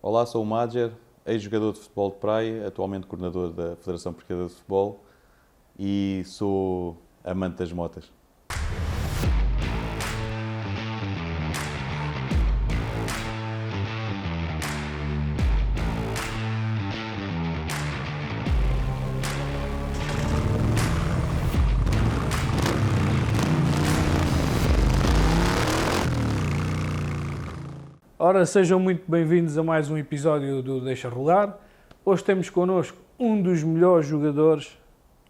Olá, sou o Madger, ex-jogador de futebol de praia, atualmente coordenador da Federação Portuguesa de Futebol e sou amante das motas. Ora, sejam muito bem-vindos a mais um episódio do Deixa Rolar. Hoje temos connosco um dos melhores jogadores,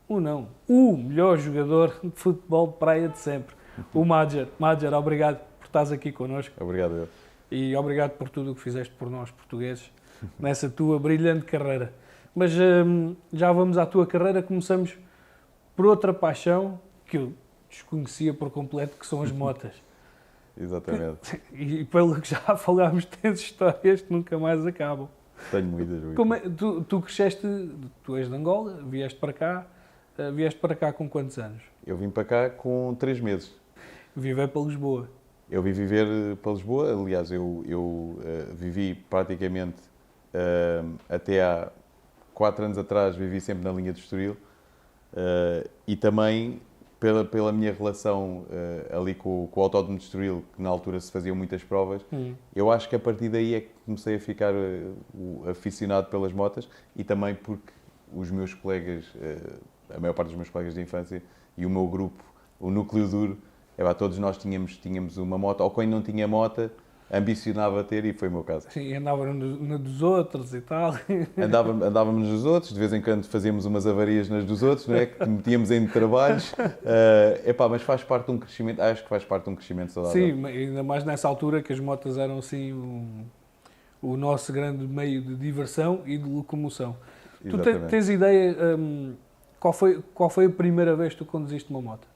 o melhor jogador de futebol de praia de sempre, o Madger. Madger, obrigado por estares aqui connosco Obrigado, eu. e obrigado por tudo o que fizeste por nós, portugueses, nessa tua brilhante carreira. Mas já vamos à tua carreira, começamos por outra paixão que eu desconhecia por completo, que são as motas. Exatamente. E pelo que já falámos, tens histórias que nunca mais acabam. Tenho muitas. Como é, tu cresceste, tu és de Angola, vieste para cá com quantos anos? Eu vim para cá com 3 meses. Viver para Lisboa. Eu vim viver para Lisboa, aliás, eu vivi praticamente até há 4 anos atrás, vivi sempre na linha de Estoril e também pela minha relação ali com o Autódromo de Estoril, que na altura se faziam muitas provas, eu acho que a partir daí é que comecei a ficar aficionado pelas motas e também porque os meus colegas, a maior parte dos meus colegas de infância e o meu grupo, o núcleo duro, todos nós tínhamos uma moto, ou quem não tinha moto, ambicionava ter e foi o meu caso. Sim, andava na dos outros e tal. Andávamos nos outros, de vez em quando fazíamos umas avarias nas dos outros, não é? Que metíamos em trabalhos. Mas faz parte de um crescimento, acho que faz parte de um crescimento saudável. Sim, ainda mais nessa altura que as motas eram assim o nosso grande meio de diversão e de locomoção. Exatamente. Tu tens ideia, qual foi a primeira vez que tu conduziste uma moto?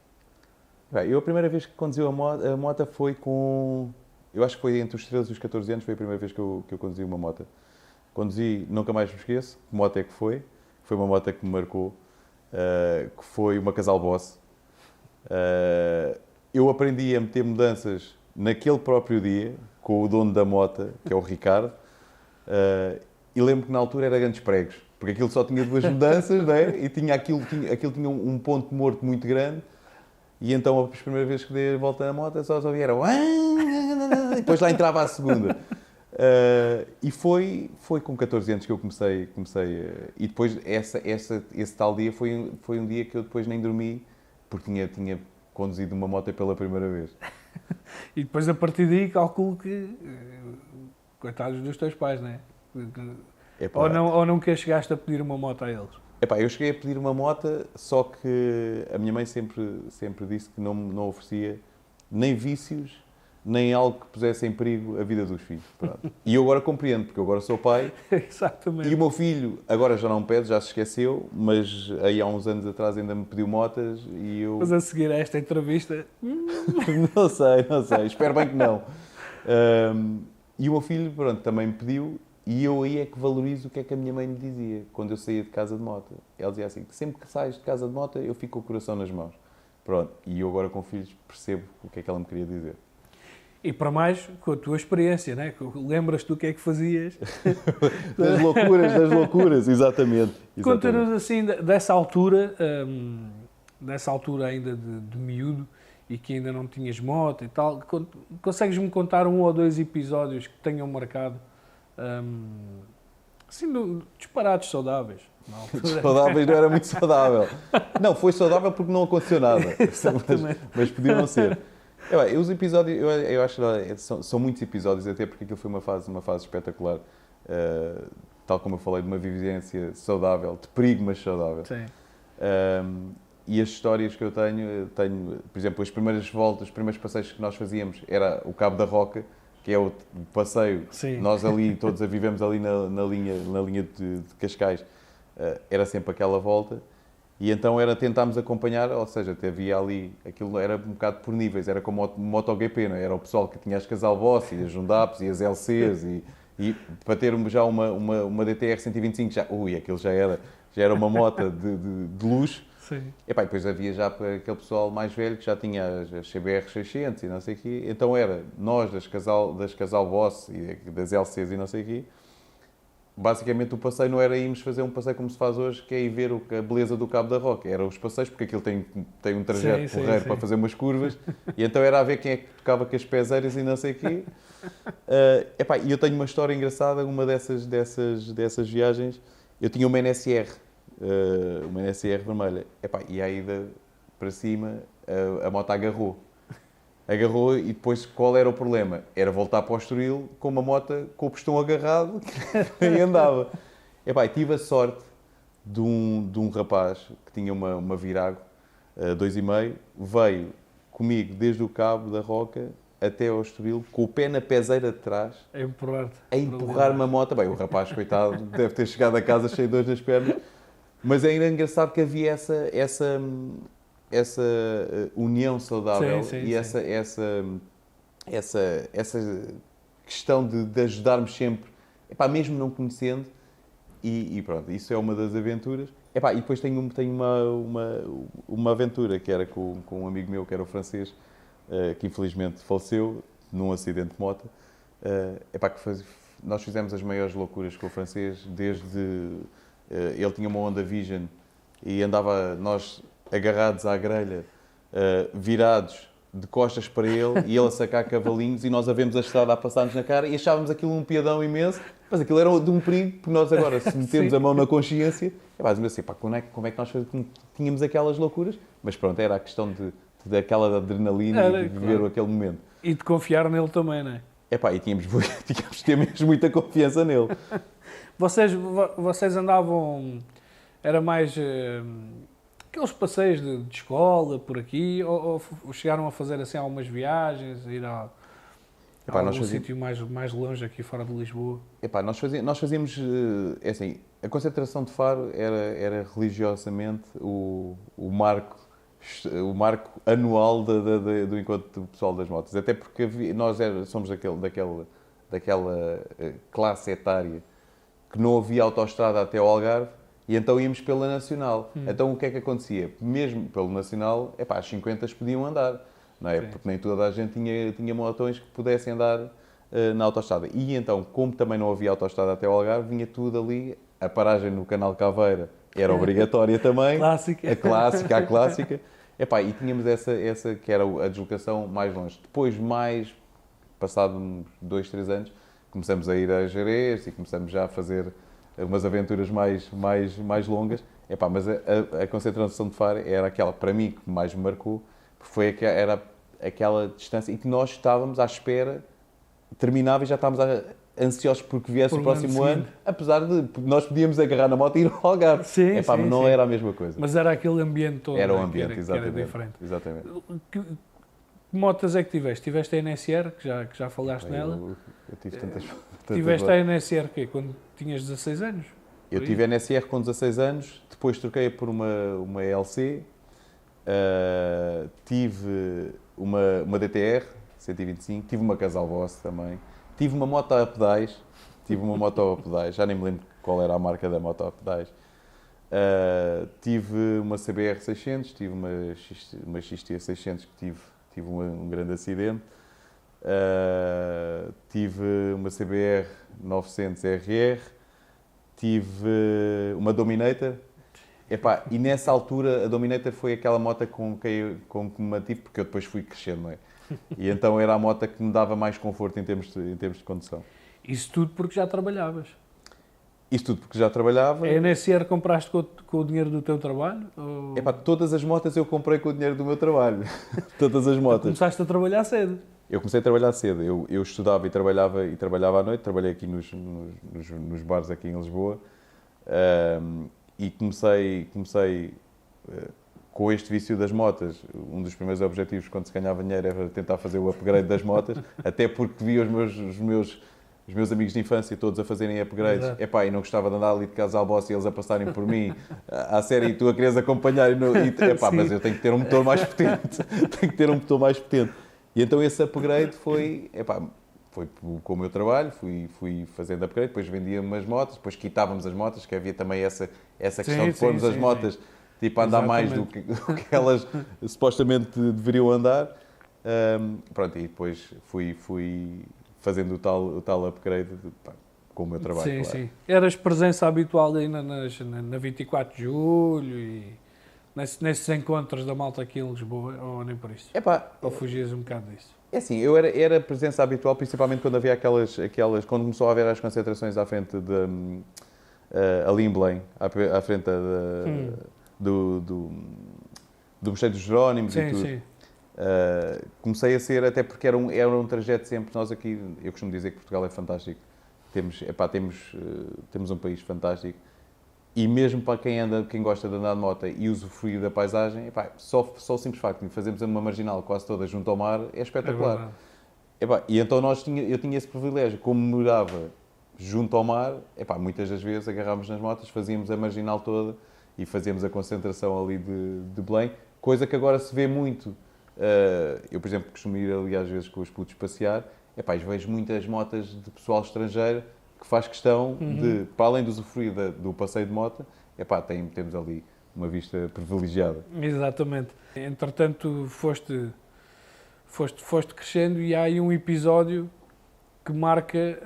Eu a primeira vez que conduzi a moto foi com... Eu acho que foi entre os 13 e os 14 anos, foi a primeira vez que eu conduzi uma moto. Conduzi, nunca mais me esqueço, que moto é que foi. Foi uma moto que me marcou, que foi uma Casal Boss. Eu aprendi a meter mudanças naquele próprio dia, com o dono da moto, que é o Ricardo, e lembro que na altura era grandes pregos, porque aquilo só tinha 2 mudanças, não é? E aquilo tinha um ponto morto muito grande, e então as primeiras vezes que dei a volta na moto só vieram... E depois lá entrava a segunda. E foi com 14 anos que eu comecei e depois esse tal dia foi um dia que eu depois nem dormi, porque tinha conduzido uma moto pela primeira vez. E depois a partir daí calculo que coitados dos teus pais, não é? Ou nunca chegaste a pedir uma moto a eles? Eu cheguei a pedir uma moto, só que a minha mãe sempre disse que não oferecia nem vícios, nem algo que pusesse em perigo a vida dos filhos. Pronto. E eu agora compreendo, porque eu agora sou pai. Exatamente. E o meu filho agora já não pede, já se esqueceu, mas aí há uns anos atrás ainda me pediu motas e eu... Mas a seguir a esta entrevista... Não sei, espero bem que não. E o meu filho, pronto, também me pediu e eu aí é que valorizo o que é que a minha mãe me dizia quando eu saía de casa de moto. Ela dizia assim, que sempre que sais de casa de moto eu fico com o coração nas mãos. Pronto, e eu agora com filhos percebo o que é que ela me queria dizer. E para mais, com a tua experiência, né? Lembras-te do que é que fazias? Das loucuras, exatamente. Conta-nos assim, dessa altura ainda de miúdo, e que ainda não tinhas moto e tal, consegues-me contar 1 ou 2 episódios que tenham marcado, assim, disparados saudáveis? Saudáveis não era muito saudável. Não, foi saudável porque não aconteceu nada. mas podia não ser. Os episódios, eu acho que são muitos episódios, até porque aquilo foi uma fase espetacular. Tal como eu falei, de uma vivência saudável, de perigo, mas saudável. Sim. E as histórias que eu tenho, por exemplo, as primeiras voltas, os primeiros passeios que nós fazíamos era o Cabo da Roca, que é o passeio. Sim. Nós ali, todos vivemos ali na linha de Cascais, era sempre aquela volta. E então tentámos acompanhar, ou seja, havia ali, aquilo era um bocado por níveis, era como o MotoGP, não é? Era o pessoal que tinha as Casal Boss e as Jundaps e as LCs e para ter já uma DTR 125, aquilo já era uma moto de luxo. Sim. E depois havia já aquele pessoal mais velho que já tinha as CBR 600 e não sei o quê, então era nós das Casal Boss e das LCs e não sei o quê, basicamente o passeio não era irmos fazer um passeio como se faz hoje, que é ir ver a beleza do Cabo da Roca. Eram os passeios, porque aquilo tem um trajeto porreiro para fazer umas curvas, e então era a ver quem é que tocava com as pezeiras e não sei o quê. E eu tenho uma história engraçada, uma dessas viagens, eu tinha uma NSR vermelha, e a ida para cima a moto agarrou e depois qual era o problema? Era voltar para o Estoril com uma moto com o pistão agarrado que nem andava. Tive a sorte de um rapaz que tinha uma Virago 2,5, veio comigo desde o Cabo da Roca até ao Estoril, com o pé na peseira de trás, a empurrar-me a moto. Bem, o rapaz, coitado, deve ter chegado a casa cheio de dores nas pernas, mas era engraçado que havia essa união saudável e essa questão de ajudarmos sempre, mesmo não conhecendo, e pronto, isso é uma das aventuras. E depois tenho uma aventura que era com um amigo meu, que era o francês, que infelizmente faleceu num acidente de moto. Nós fizemos as maiores loucuras com o francês, desde... ele tinha uma Honda Vision e andava nós agarrados à grelha, virados de costas para ele, e ele a sacar cavalinhos, e nós a vemos a estrada a passar-nos na cara, e achávamos aquilo um piadão imenso, mas aquilo era de um perigo, porque nós agora, se metemos a mão na consciência, assim, como é que nós tínhamos aquelas loucuras? Mas pronto, era a questão daquela adrenalina e de viver aquele momento. E de confiar nele também, não é? E tínhamos de ter mesmo muita confiança nele. Vocês andavam... Era mais... aqueles passeios de escola por aqui, ou chegaram a fazer assim algumas viagens, ir a algum sítio mais longe aqui fora de Lisboa? Nós fazíamos, assim, a concentração de Faro era religiosamente o marco anual do encontro do pessoal das motos, até porque nós somos daquela classe etária que não havia autoestrada até ao Algarve, e então íamos pela Nacional. Então o que é que acontecia? Mesmo pelo Nacional, as 50 podiam andar, não é? Sim. Porque nem toda a gente tinha motões que pudessem andar na autoestrada. E então, como também não havia autoestrada até ao Algarve, vinha tudo ali. A paragem no Canal Caveira era obrigatória também. Clássica. A clássica. E tínhamos essa que era a deslocação mais longe. Depois, passado uns 2, 3 anos, começamos a ir a Jerez e começamos já a fazer umas aventuras mais longas. Mas a concentração de Faro era aquela, para mim, que mais me marcou, porque era aquela distância em que nós estávamos à espera, terminava e já estávamos ansiosos porque viesse o próximo ano, apesar de nós podíamos agarrar na moto e ir ao Algarve. Sim, mas não era a mesma coisa. Mas era aquele ambiente todo. Era o ambiente, que era diferente. Exatamente. Que motas é que tiveste? Tiveste a NSR, que já falaste nela? Eu tive tantas tiveste a NSR quando tinhas 16 anos? Eu tive a NSR com 16 anos, depois troquei por uma LC, tive uma DTR 125, tive uma Casal Boss também, tive uma moto a pedais, já nem me lembro qual era a marca da moto a pedais, tive uma CBR 600, tive uma XT 600 que tive um grande acidente, tive uma CBR 900 RR, tive uma Dominator, e nessa altura a Dominator foi aquela moto com que me mantive, porque eu depois fui crescendo, não é? E então era a moto que me dava mais conforto em termos de condução. Isso tudo porque já trabalhavas? Isso tudo porque já trabalhava. A NSR compraste com o dinheiro do teu trabalho? Ou... Todas as motas eu comprei com o dinheiro do meu trabalho. Todas as motas. Começaste a trabalhar cedo? Eu comecei a trabalhar cedo. Eu estudava e trabalhava à noite. Trabalhei aqui nos bares aqui em Lisboa. E comecei com este vício das motas. Um dos primeiros objetivos quando se ganhava dinheiro era tentar fazer o upgrade das motas, até porque via os meus amigos de infância todos a fazerem upgrades. E não gostava de andar ali de Casal Boss e eles a passarem por mim à série e tu a queres acompanhar. Mas eu tenho que ter um motor mais potente. E então esse upgrade foi com o meu trabalho, fui fazendo upgrade, depois vendia umas motas, depois quitávamos as motas, que havia também essa questão de pormos as motas tipo a andar mais do que elas supostamente deveriam andar. E depois fui fazendo o tal upgrade. com o meu trabalho. Sim, claro. sim. Eras presença habitual aí na 24 de Julho e nesses encontros da malta aqui em Lisboa, ou nem por isso? Epá, Ou fugias um bocado disso? é assim, eu era presença habitual, principalmente quando havia quando começou a haver as concentrações à frente ali em Belém, à frente do Mosteiro dos Jerónimos e Sim, tudo. sim. Comecei a ser, até porque era um trajeto sempre, nós aqui, eu costumo dizer que Portugal é fantástico, temos um país fantástico, e mesmo para quem gosta de andar de moto e usufruir da paisagem, só o simples facto de fazermos uma marginal quase toda junto ao mar é É espetacular. verdade. E então eu tinha esse privilégio, como morava junto ao mar, muitas das vezes agarrávamos nas motas, fazíamos a marginal toda e fazíamos a concentração ali de Belém, coisa que agora se vê muito. Eu, por exemplo, costumo ir ali às vezes com os putos passear, vejo muitas motas de pessoal estrangeiro que faz questão de, para além de usufruir do passeio de moto, temos ali uma vista privilegiada. Exatamente. Entretanto, foste crescendo e há aí um episódio que marca,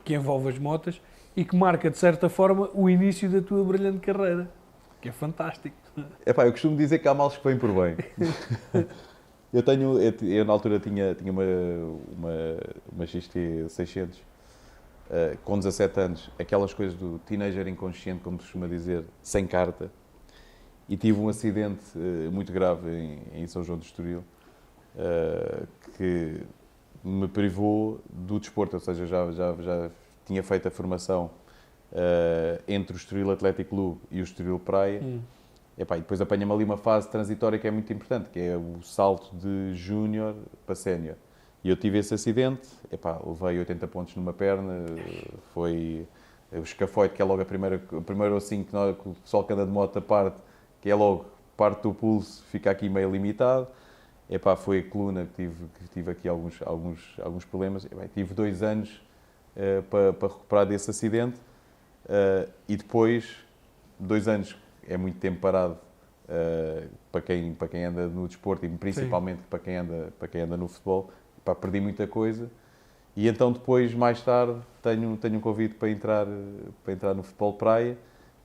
que envolve as motas e que marca, de certa forma, o início da tua brilhante carreira, que é fantástico. Eu costumo dizer que há males que vêm por bem. Eu na altura tinha uma XT 600, com 17 anos, aquelas coisas do teenager inconsciente, como se costuma dizer, sem carta, e tive um acidente muito grave em São João do Estoril, que me privou do desporto, ou seja, já tinha feito a formação entre o Estoril Atlético Clube e o Estoril Praia. E depois apanha-me ali uma fase transitória que é muito importante, que é o salto de júnior para sénior. E eu tive esse acidente, levei 80 pontos numa perna, foi o escafoide, que é logo o primeiro ossinho que o pessoal que anda de moto parte, que é logo parte do pulso, fica aqui meio limitado. Foi a coluna que tive aqui alguns problemas. Tive 2 anos para recuperar desse acidente, e depois 2 anos é muito tempo parado para quem anda no desporto e principalmente para quem anda no futebol. Perdi muita coisa e então depois, mais tarde, tenho um convite para entrar no futebol de praia,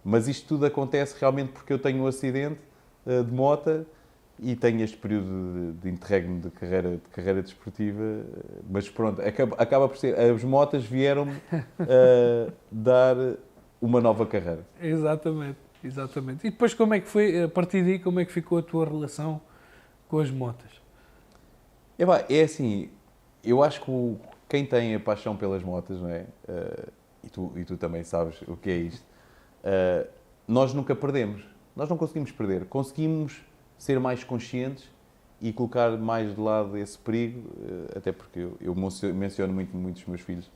mas isto tudo acontece realmente porque eu tenho um acidente de moto e tenho este período de interregno de carreira desportiva, mas pronto, acaba por ser, as motas vieram-me dar uma nova carreira. Exatamente. E depois como é que foi, a partir daí, como é que ficou a tua relação com as motas? É assim, eu acho que quem tem a paixão pelas motas, não é? E tu também sabes o que é isto, nós nunca perdemos, nós não conseguimos perder, conseguimos ser mais conscientes e colocar mais de lado esse perigo, até porque eu menciono muito os meus filhos,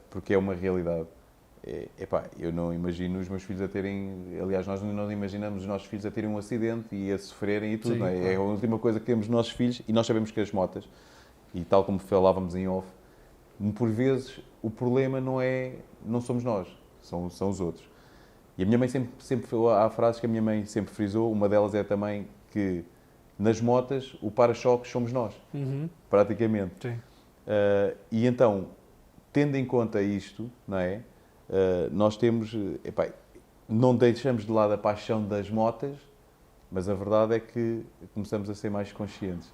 porque é uma realidade. Eu não imagino os meus filhos a terem... Aliás, nós não imaginamos os nossos filhos a terem um acidente e a sofrerem e tudo. Sim, não é? claro. É a última coisa que temos dos nossos filhos e nós sabemos que as motas, e tal como falávamos em off, por vezes o problema não somos nós, são os outros. E a minha mãe sempre há frases que a minha mãe sempre frisou, uma delas é também que nas motas o para-choques somos nós, praticamente. Sim. E então, tendo em conta isto, não é? Nós temos, não deixamos de lado a paixão das motas, mas a verdade é que começamos a ser mais conscientes.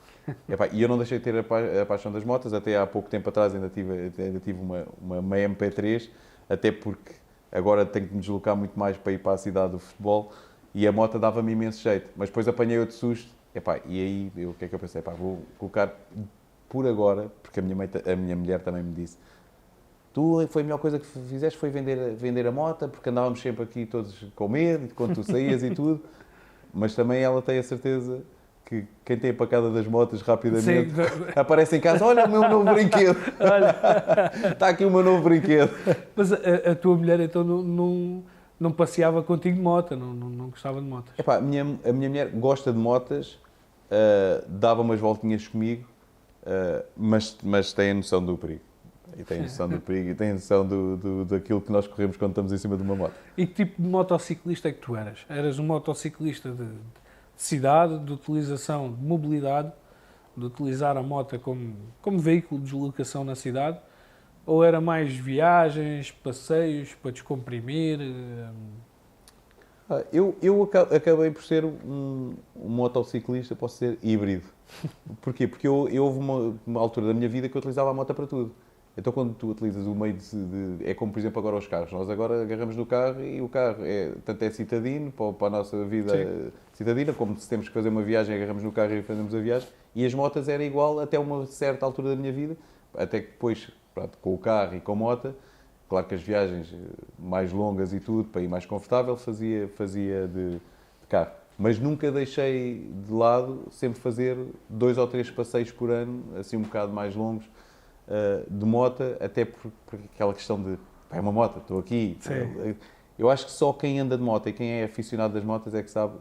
E eu não deixei de ter a paixão das motas, até há pouco tempo atrás ainda tive uma MP3, até porque agora tenho que me deslocar muito mais para ir para a cidade do futebol, e a moto dava-me imenso jeito, mas depois apanhei outro susto, e aí o que é que eu pensei? Vou colocar por agora, porque a minha mulher também me disse, foi a melhor coisa que fizeste, foi vender a moto, porque andávamos sempre aqui todos com medo, quando tu saías e tudo. Mas também ela tem a certeza que quem tem a pacada das motas rapidamente aparece em casa, olha o meu novo brinquedo. Está aqui o meu novo brinquedo. Mas a tua mulher então não passeava contigo de moto, não gostava de motas? A minha mulher gosta de motas, dava umas voltinhas comigo, mas tem a noção do perigo. E tem noção do perigo e tem noção daquilo que nós corremos quando estamos em cima de uma moto. E que tipo de motociclista é que tu eras? Eras um motociclista de cidade, de utilização de mobilidade, de utilizar a moto como veículo de deslocação na cidade, Ou era mais viagens, passeios para descomprimir? Acabei por ser um motociclista, posso ser híbrido. Porquê? Porque houve uma altura da minha vida que eu utilizava a moto para tudo. Então, quando tu utilizas o meio é como, por exemplo, agora os carros. Nós agora agarramos no carro e o carro tanto é citadino para a nossa vida citadina, como se temos que fazer uma viagem, agarramos no carro e fazemos a viagem. E as motas era igual até uma certa altura da minha vida, até que depois, pronto, com o carro e com a moto, claro que as viagens mais longas e tudo, para ir mais confortável, fazia de carro. Mas nunca deixei de lado sempre fazer 2 ou 3 passeios por ano, assim um bocado mais longos, de moto, até por aquela questão de, pá, é uma moto, estou aqui. Sim. Eu acho que só quem anda de moto e quem é aficionado das motas é que sabe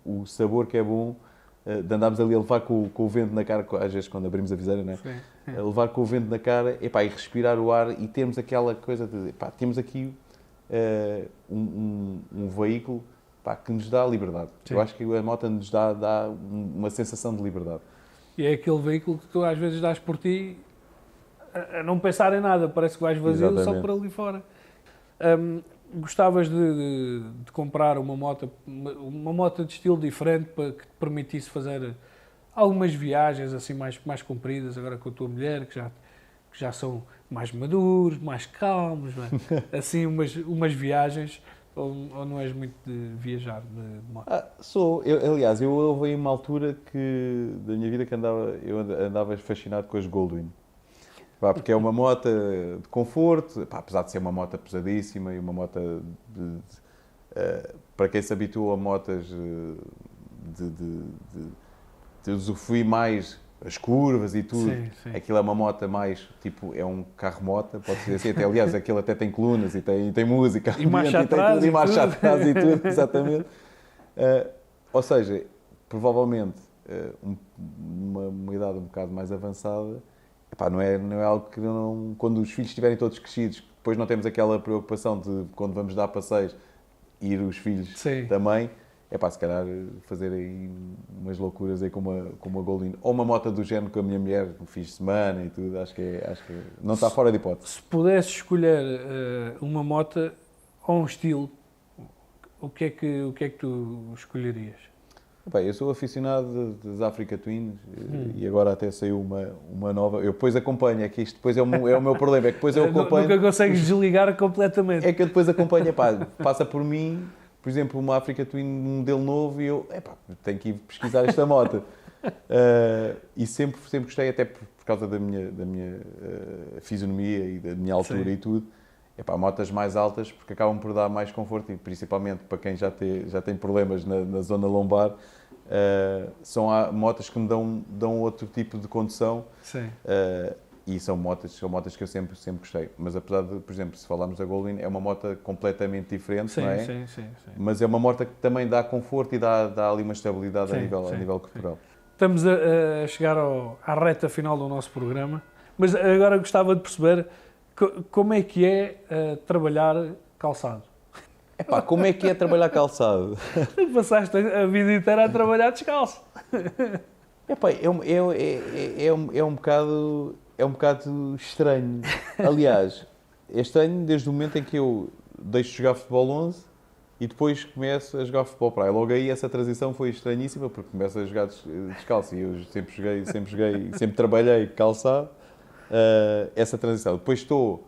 o sabor que é bom de andarmos ali a levar com o vento na cara, às vezes quando abrimos a viseira, não é? Sim. A levar com o vento na cara e respirar o ar e termos aquela coisa de, pá, temos aqui um veículo, pá, que nos dá liberdade. Sim. Eu acho que a moto nos dá uma sensação de liberdade. E é aquele veículo que tu às vezes dás por ti a não pensar em nada, parece que vais vazio. Exatamente. Só por ali fora. Gostavas de comprar uma moto de estilo diferente para que te permitisse fazer algumas viagens assim mais compridas, agora com a tua mulher, que já são mais maduros, mais calmos, não é? Assim umas viagens, ou não és muito de viajar de moto? Aliás, houve aí uma altura da minha vida que eu andava fascinado com as Goldwyn. Pá, porque é uma moto de conforto, pá, apesar de ser uma moto pesadíssima e uma moto para quem se habituou a motas de usufruir mais as curvas e tudo. Sim. Aquilo é uma moto mais, tipo, é um carro-moto, pode ser assim. Aliás, aquilo até tem colunas e tem música. E marcha atrás e marcha atrás e tudo, exatamente. Ou seja, provavelmente, uma idade um bocado mais avançada, epá, não é algo que quando os filhos estiverem todos crescidos, depois não temos aquela preocupação de quando vamos dar passeios, ir os filhos também. Epá, se calhar fazer aí umas loucuras aí com uma Goldwyn ou uma moto do género com a minha mulher no fim de semana e tudo, acho que não está fora de hipótese. Se pudesse escolher uma moto ou um estilo, o que é que tu escolherias? Epá, eu sou aficionado das Africa Twins e agora até saiu uma nova. Eu depois acompanho, é que isto depois é o meu problema, é que depois eu acompanho. Nunca consegues desligar completamente. É que eu depois acompanho, passa por mim, por exemplo, uma Africa Twin, um modelo novo e eu, tenho que ir pesquisar esta moto. E sempre gostei, até por causa da minha fisionomia e da minha altura e tudo. Motas mais altas, porque acabam por dar mais conforto e principalmente para quem já tem problemas na zona lombar, são motas que me dão outro tipo de condução. Sim. E são motas que eu sempre gostei. Mas apesar de, por exemplo, se falarmos da Goldwyn, é uma moto completamente diferente, sim, não é? Sim. Mas é uma moto que também dá conforto e dá ali uma estabilidade a nível corporal. Estamos a chegar à reta final do nosso programa, mas agora gostava de perceber como é que é trabalhar calçado. Como é que é trabalhar calçado? Passaste a vida inteira a trabalhar descalço. É um bocado estranho. Aliás, é estranho desde o momento em que eu deixo de jogar futebol 11 e depois começo a jogar futebol praia. Logo aí essa transição foi estranhíssima porque começo a jogar descalço e eu sempre trabalhei calçado. Essa transição. Depois estou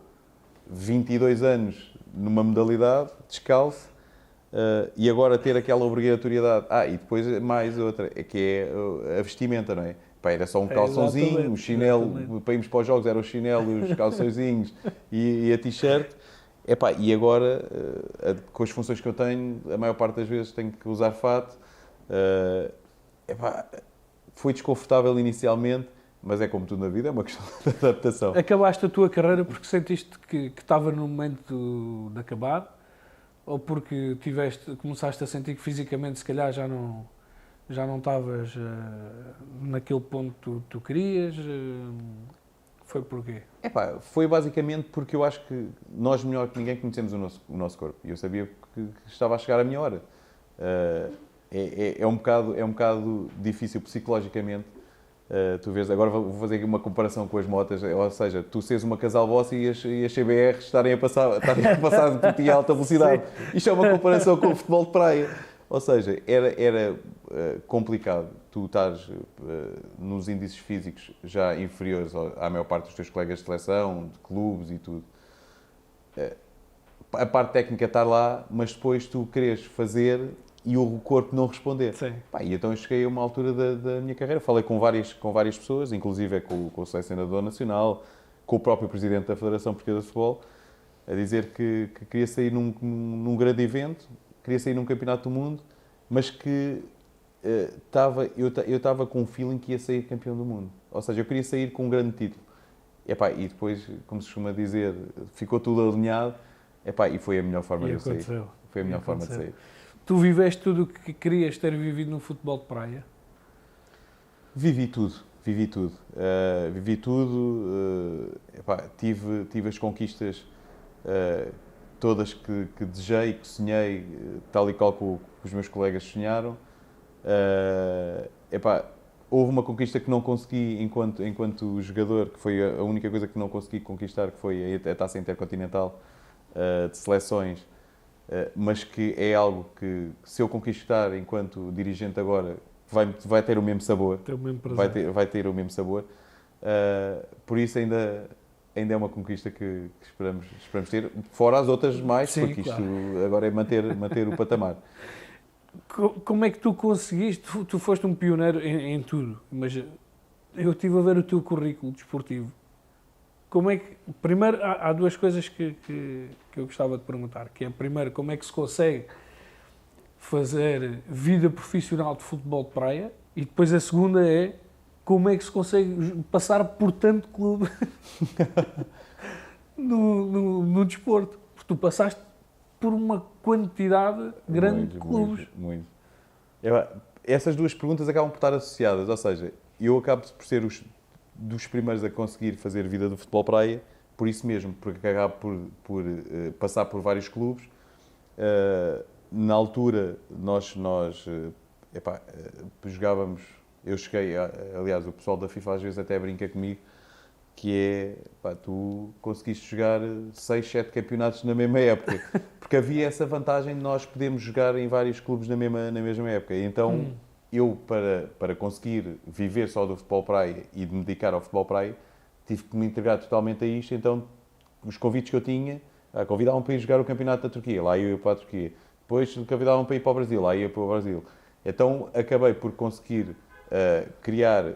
22 anos numa modalidade descalço e agora ter aquela obrigatoriedade. E depois mais outra, que é a vestimenta, não é? Era só um calçãozinho, o chinelo, para irmos para os jogos era o chinelo, os calçõezinhos e a t-shirt. E agora, com as funções que eu tenho, a maior parte das vezes tenho que usar fato. Foi desconfortável inicialmente, mas é como tudo na vida, é uma questão de adaptação. Acabaste a tua carreira porque sentiste que estava no momento de acabar? Ou porque começaste a sentir que fisicamente se calhar já não estavas naquele ponto que tu querias? Foi porquê? Foi basicamente porque eu acho que nós, melhor que ninguém, conhecemos o nosso corpo. E eu sabia que estava a chegar a minha hora. É um bocado difícil psicologicamente Tu vês, agora vou fazer aqui uma comparação com as motas, ou seja, tu seres uma casal boss e as CBRs estarem a passar por ti a alta velocidade. Isto é uma comparação com o futebol de praia. Ou seja, era complicado tu estares nos índices físicos já inferiores à maior parte dos teus colegas de seleção, de clubes e tudo. A parte técnica está lá, mas depois tu queres fazer e o corpo não responder. Sim. E então eu cheguei a uma altura da minha carreira, falei com várias pessoas, inclusive com o selecionador nacional, com o próprio presidente da Federação Portuguesa de Futebol, a dizer que queria sair num grande evento, queria sair num campeonato do mundo, mas que eu estava com um feeling que ia sair campeão do mundo. Ou seja, eu queria sair com um grande título. E depois, como se costuma dizer, ficou tudo alinhado, e foi a melhor forma de eu sair. Foi a melhor forma de sair. Tu viveste tudo o que querias ter vivido no futebol de praia? Vivi tudo. Tive as conquistas todas que desejei, que sonhei, tal e qual que os meus colegas sonharam. Houve uma conquista que não consegui enquanto jogador, que foi a única coisa que não consegui conquistar, que foi a Taça Intercontinental de Seleções, mas que é algo que, se eu conquistar enquanto dirigente agora, vai ter o mesmo sabor. Vai ter o mesmo sabor. Por isso ainda é uma conquista que esperamos ter, fora as outras mais, sim, porque claro. Isto agora é manter o patamar. Como é que tu conseguiste? Tu foste um pioneiro em tudo, mas eu estive a ver o teu currículo desportivo. Como é que... Primeiro, há duas coisas que eu gostava de perguntar. Que é, primeiro, como é que se consegue fazer vida profissional de futebol de praia? E depois a segunda é, como é que se consegue passar por tanto clube no desporto? Porque tu passaste por uma quantidade grande de clubes. Muito. Essas duas perguntas acabam por estar associadas. Ou seja, eu acabo por ser dos primeiros a conseguir fazer vida do futebol praia, por isso mesmo, porque acabo por passar por vários clubes. Na altura, nós jogávamos, eu cheguei, aliás, o pessoal da FIFA às vezes até brinca comigo, que é, tu conseguiste jogar 6, 7 campeonatos na mesma época, porque havia essa vantagem de nós podermos jogar em vários clubes na mesma época. E então, eu, para conseguir viver só do futebol praia e de me dedicar ao futebol praia, tive que me integrar totalmente a isto. Então, os convites que eu tinha, convidavam-me para ir jogar o campeonato da Turquia, lá eu ia para a Turquia. Depois convidavam-me para ir para o Brasil, lá ia para o Brasil. Então, acabei por conseguir criar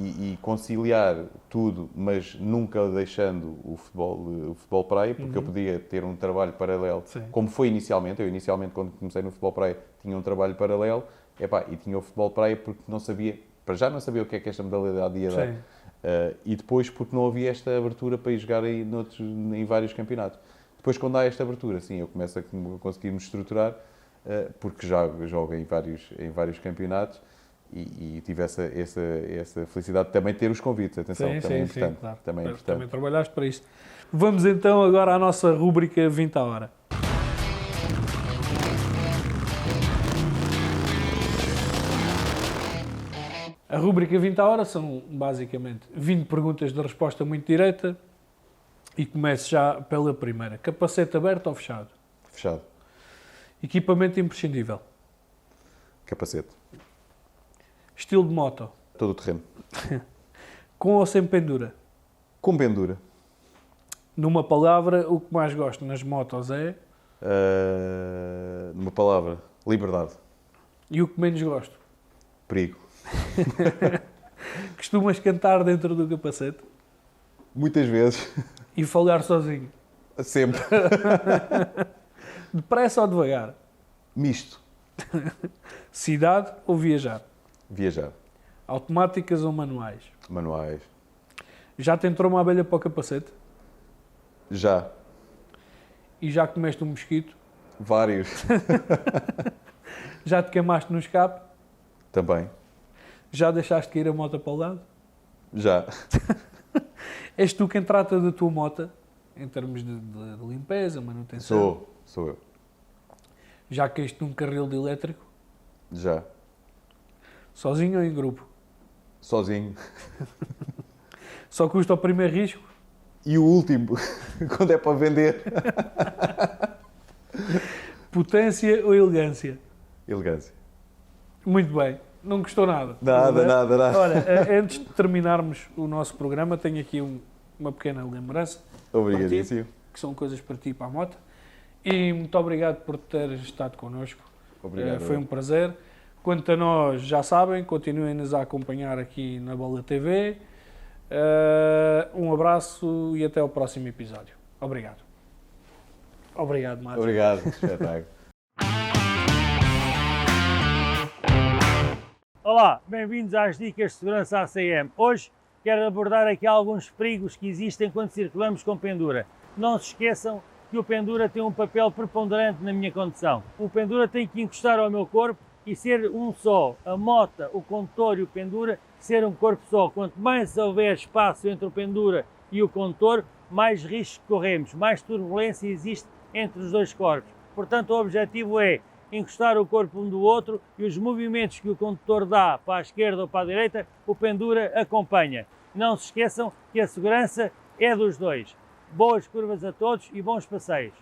e conciliar tudo, mas nunca deixando o futebol praia, porque eu podia ter um trabalho paralelo, sim, como foi inicialmente. Eu inicialmente, quando comecei no futebol praia, tinha um trabalho paralelo, e tinha o futebol praia porque não sabia o que é que esta modalidade ia dar. E depois porque não havia esta abertura para ir jogar em vários campeonatos. Depois, quando há esta abertura, sim, eu começo a conseguir me estruturar, porque jogo em vários campeonatos. E tive essa felicidade de também ter os convites. Atenção, também é importante. Claro. Também é importante. Também trabalhaste para isto. Vamos então agora à nossa rúbrica 20 à hora. A rúbrica 20 à hora são basicamente 20 perguntas de resposta muito direta e começo já pela primeira. Capacete aberto ou fechado? Fechado. Equipamento imprescindível? Capacete. Estilo de moto? Todo o terreno. Com ou sem pendura? Com pendura. Numa palavra, o que mais gosto nas motos é? Numa palavra, liberdade. E o que menos gosto? Perigo. Costumas cantar dentro do capacete? Muitas vezes. E falar sozinho? Sempre. Depressa ou devagar? Misto. Cidade ou viajar? Viajar. Automáticas ou manuais? Manuais. Já te entrou uma abelha para o capacete? Já. E já comeste um mosquito? Vários. Já te queimaste no escape? Também. Já deixaste cair a moto para o lado? Já. És tu quem trata da tua moto, em termos de limpeza, manutenção? Sou eu. Já caíste num carril de elétrico? Já. Sozinho ou em grupo? sozinho. Só custa o primeiro risco. E o último, quando é para vender. Potência ou elegância? Elegância. Muito bem. Não gostou nada? Nada. Olha, antes de terminarmos o nosso programa, tenho aqui uma pequena lembrança. Obrigadíssimo. Que são coisas para ti e para a moto. E muito obrigado por teres estado connosco. Obrigado. Foi um prazer. Quanto a nós, já sabem, continuem-nos a acompanhar aqui na Bola TV. Um abraço e até ao próximo episódio. Obrigado. Obrigado, Márcio. Obrigado, espetáculo. Olá, bem-vindos às Dicas de Segurança ACM. Hoje quero abordar aqui alguns perigos que existem quando circulamos com pendura. Não se esqueçam que o pendura tem um papel preponderante na minha condução. O pendura tem que encostar ao meu corpo e ser um só. A mota, o condutor e o pendura ser um corpo só. Quanto mais houver espaço entre o pendura e o condutor, mais risco corremos, mais turbulência existe entre os dois corpos. Portanto, o objetivo é encostar o corpo um do outro e os movimentos que o condutor dá para a esquerda ou para a direita, o pendura acompanha. Não se esqueçam que a segurança é dos dois. Boas curvas a todos e bons passeios.